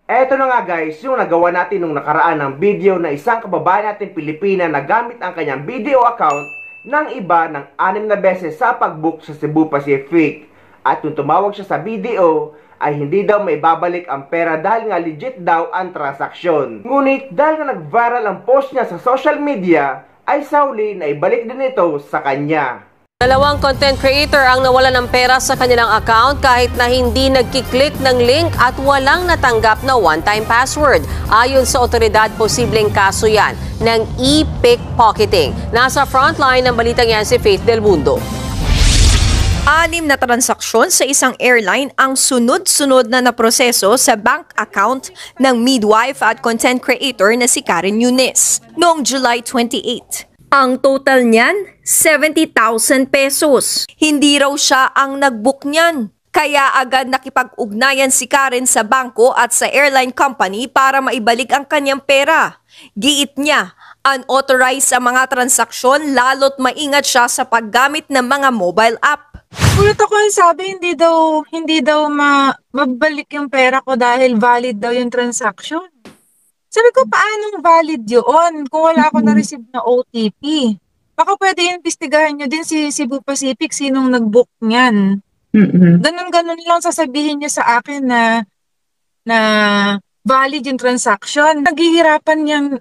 Eto na nga guys, yung nagawa natin nung nakaraan ng video na isang kababayan natin Pilipina na gamit ang kanyang video account ng iba ng 6 na beses sa pag-book sa Cebu Pacific. At nung tumawag siya sa video, ay hindi daw may babalik ang pera dahil nga legit daw ang transaksyon. Ngunit dahil nga nag-viral ang post niya sa social media, ay sa huli na ibalik din ito sa kanya. Dalawang content creator ang nawala ng pera sa kanilang account kahit na hindi nagkiklik ng link at walang natanggap na one-time password. Ayon sa otoridad, posibleng kaso yan ng e-pickpocketing. Nasa frontline ng balitang yan si Faith Del Mundo. 6 na transaksyon sa isang airline ang sunod-sunod na naproseso sa bank account ng midwife at content creator na si Karen Yunes noong July 28. Ang total niyan, 70,000 pesos. Hindi raw siya ang nag-book niyan. Kaya agad nakipag-ugnayan si Karen sa bangko at sa airline company para maibalik ang kanyang pera. Giit niya, unauthorized ang mga transaksyon lalo't maingat siya sa paggamit ng mga mobile app. Ulit ako yung sabi, hindi daw mabalik yung pera ko dahil valid daw yung transaction. Sabi ko, paanong valid yun kung wala ako na-receive na OTP? Baka pwede investigahan nyo din si Cebu Pacific, sinong nag-book niyan. Ganun-ganun lang sasabihin nyo sa akin na valid yung transaction. Naghihirapan niyang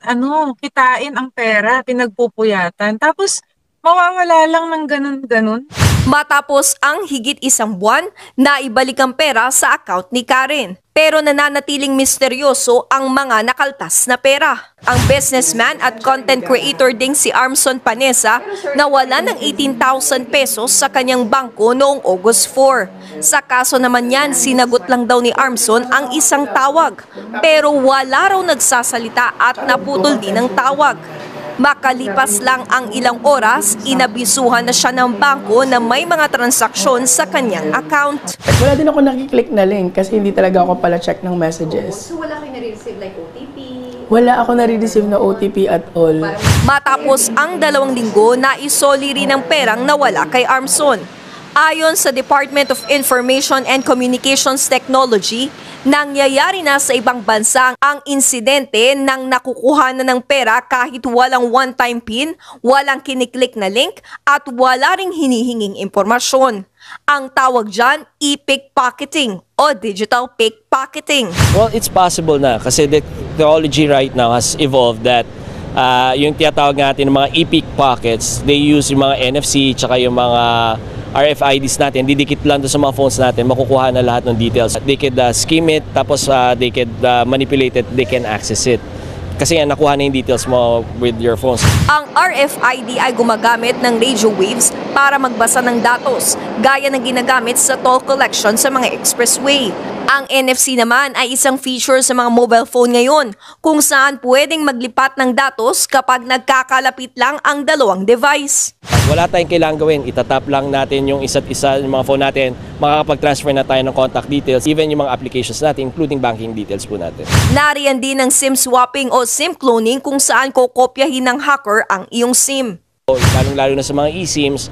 kitain ang pera, pinagpupuyatan. Tapos, mawawala lang ng ganun-ganun. Matapos ang higit 1 buwan, naibalik ang pera sa account ni Karen. Pero nananatiling misteryoso ang mga nakaltas na pera. Ang businessman at content creator ding si Armson Panessa nawala ng 18,000 pesos sa kanyang bangko noong August 4. Sa kaso naman yan, sinagot lang daw ni Armson ang isang tawag. Pero wala raw nagsasalita at naputol din ang tawag. Makalipas lang ang ilang oras, inabisuhan na siya ng bangko na may mga transaksyon sa kanyang account. Wala din ako nakiklik na link kasi hindi talaga ako pala check ng messages. So wala kayo nare-receive like OTP? Wala ako nare-receive na OTP at all. Matapos ang 2 linggo, naisoli rin ang perang nawala kay Armson. Ayon sa Department of Information and Communications Technology, nangyayari na sa ibang bansa ang insidente nang nakukuha na ng pera kahit walang one-time PIN, walang kiniklik na link at wala ring hinihinging impormasyon. Ang tawag dyan, e-pickpocketing o digital pickpocketing. Well, it's possible na kasi the technology right now has evolved that yung tinatawag natin ng mga e-pickpockets, they use yung mga NFC tsaka yung mga RFIDs natin, didikit lang doon sa mga phones natin, makukuha na lahat ng details. They could skim it, tapos they could manipulate it, they can access it. Kasi nga, nakuha na yung details mo with your phones. Ang RFID ay gumagamit ng radio waves para magbasa ng datos, gaya ng ginagamit sa toll collection sa mga expressway. Ang NFC naman ay isang feature sa mga mobile phone ngayon, kung saan pwedeng maglipat ng datos kapag nagkakalapit lang ang 2 device. Wala tayong kailangang gawin, itatap lang natin yung isa't isa, yung mga phone natin, makakapag-transfer na tayo ng contact details, even yung mga applications natin, including banking details po natin. Nariyan din ang SIM swapping o SIM cloning kung saan kokopyahin ng hacker ang iyong SIM. Lalong-lalo na sa mga eSIMs,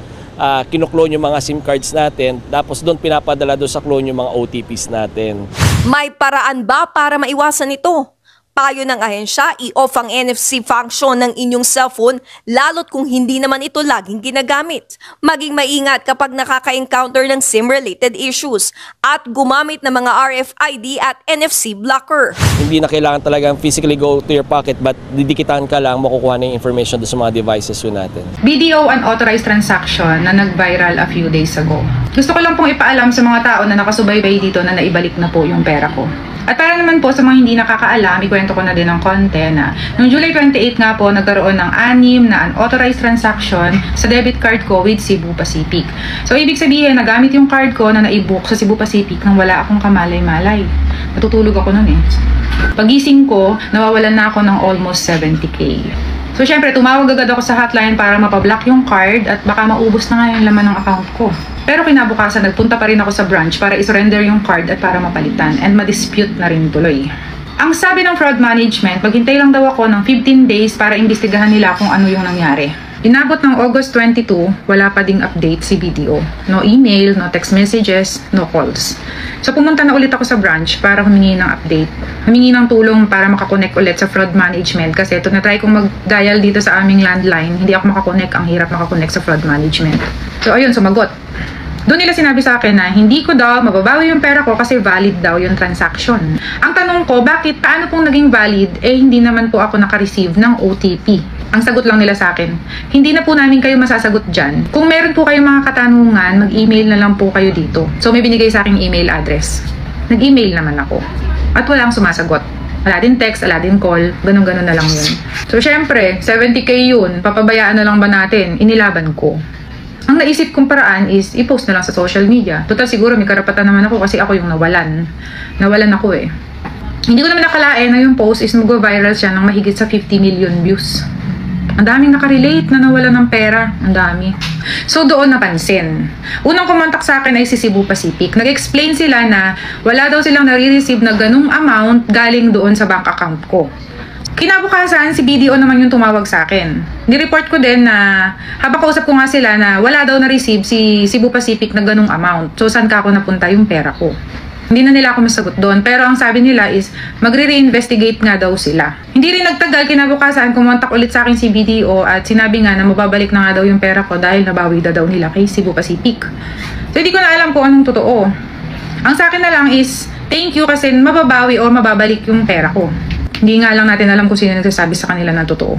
kinuklone yung mga SIM cards natin, tapos doon pinapadala doon sa clone yung mga OTPs natin. May paraan ba para maiwasan ito? Payo ng ahensya, i-off ang NFC function ng inyong cellphone lalo't kung hindi naman ito laging ginagamit. Maging maingat kapag nakaka-encounter ng SIM-related issues at gumamit ng mga RFID at NFC blocker. Hindi na kailangan talagang physically go to your pocket but didikitan ka lang, makukuha na yung information doon sa mga devices yun natin. BDO unauthorized transaction na nag-viral a few days ago. Gusto ko lang pong ipaalam sa mga tao na nakasubaybay dito na naibalik na po yung pera ko. At para naman po sa mga hindi nakakaalam, ikwento ko na din ng konti na noong July 28 nga po, nagkaroon ng 6 na unauthorized transaction sa debit card ko with Cebu Pacific. So, ibig sabihin, nagamit yung card ko na naibook sa Cebu Pacific nang wala akong kamalay-malay. Natutulog ako nun eh. Pagising ko, nawawalan na ako ng almost 70K. So, syempre, tumawag agad ako sa hotline para mapablock yung card at baka maubos na nga yung laman ng account ko. Pero kinabukasan, nagpunta pa rin ako sa branch para isurrender yung card at para mapalitan and ma-dispute na rin tuloy. Ang sabi ng fraud management, maghintay lang daw ako ng 15 days para imbestigahan nila kung ano yung nangyari. Inabot ng August 22, wala pa ding update si BDO. No email, no text messages, no calls. So pumunta na ulit ako sa branch para humingi ng update. Humingi ng tulong para makakonect ulit sa fraud management kasi ito na-try kong mag-dial dito sa aming landline. Hindi ako makakonect, ang hirap makakonect sa fraud management. So ayun, sumagot. Doon nila sinabi sa akin na hindi ko daw mababawi yung pera ko kasi valid daw yung transaction. Ang tanong ko, paano pong naging valid? Hindi naman po ako naka-receive ng OTP. Ang sagot lang nila sa akin, hindi na po namin kayo masasagot dyan. Kung meron po kayong mga katanungan, mag-email na lang po kayo dito. So may binigay sa aking email address. Nag-email naman ako. At walang sumasagot. Wala din text, wala din call, ganun-ganun na lang yun. So syempre, 70k yun, papabayaan na lang ba natin? Inilaban ko. Ang naisip kong paraan is i-post na lang sa social media. Total siguro may karapatan naman ako kasi ako yung nawalan. Nawalan ako eh. Hindi ko naman nakalain na yung post is mag-viral siya ng mahigit sa 50 million views. Ang daming nakarelate na nawalan ng pera. Ang dami. So doon napansin. Unang kumontak sa akin ay si Cebu Pacific. Nag-explain sila na wala daw silang nare-receive na ganung amount galing doon sa bank account ko. Kinabukasan, si BDO naman yung tumawag sa akin. Nireport ko din na habang kausap ko nga sila na wala daw na-receive si Cebu Pacific na ganung amount. So, saan ka ako napunta yung pera ko? Hindi na nila ako masagot doon. Pero ang sabi nila is, magre-reinvestigate nga daw sila. Hindi rin nagtagal, kinabukasan, kumontak ulit sa akin si BDO at sinabi nga na mababalik na nga daw yung pera ko dahil nabawi daw nila kay Cebu Pacific. So, hindi ko na alam kung anong totoo. Ang sa akin na lang is, thank you kasi mababawi o mababalik yung pera ko. Hindi nga lang natin alam kung sino nagsasabi sa kanila na totoo.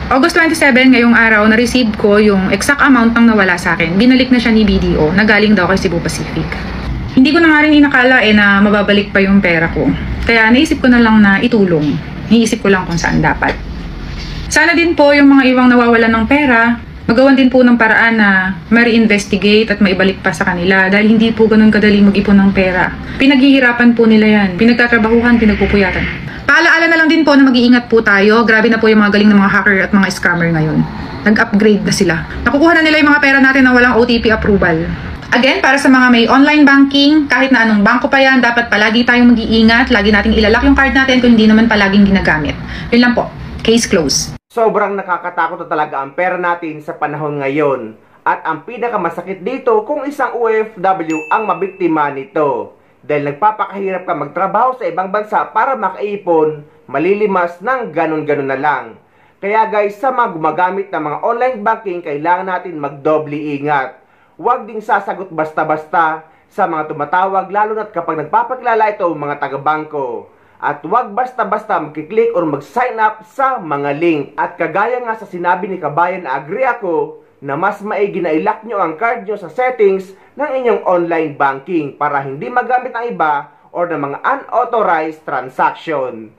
August 27, ngayong araw, na-receive ko yung exact amount ng nawala sa akin. Binalik na siya ni BDO na galing daw kay Cebu Pacific. Hindi ko na nga rin inakala na mababalik pa yung pera ko. Kaya naisip ko na lang na itulong. Naisip ko lang kung saan dapat. Sana din po yung mga ibang nawawalan ng pera, magawan din po ng paraan na ma-reinvestigate at maibalik pa sa kanila dahil hindi po ganun kadali mag-ipon ng pera. Pinaghihirapan po nila yan. Pinagtatrabahuhan, pinagpupuyatan. Paalaala na lang din po na mag-iingat po tayo. Grabe na po yung mga galing ng mga hacker at mga scammer ngayon. Nag-upgrade na sila. Nakukuha na nila yung mga pera natin na walang OTP approval. Again, para sa mga may online banking, kahit na anong bangko pa yan, dapat palagi tayong mag-iingat. Lagi nating ilalak yung card natin kung hindi naman palaging ginagamit. Yun lang po. Case closed. Sobrang nakakatakot na talaga ang pera natin sa panahon ngayon. At ang pinakamasakit dito kung isang OFW ang mabiktima nito. Dahil nagpapakahirap ka magtrabaho sa ibang bansa para makaipon, malilimas ng ganon-ganon na lang. Kaya guys, sa mga gumagamit ng mga online banking, kailangan natin magdoble ingat. Huwag ding sasagot basta-basta sa mga tumatawag, lalo na't kapag nagpapakilala ito mga taga-bangko. At huwag basta-basta magkiklik or mag-sign up sa mga link. At kagaya nga sa sinabi ni Kabayan na agree ako, na mas maigi na ilock nyo ang card nyo sa settings ng inyong online banking para hindi magamit ng iba or ng mga unauthorized transaction.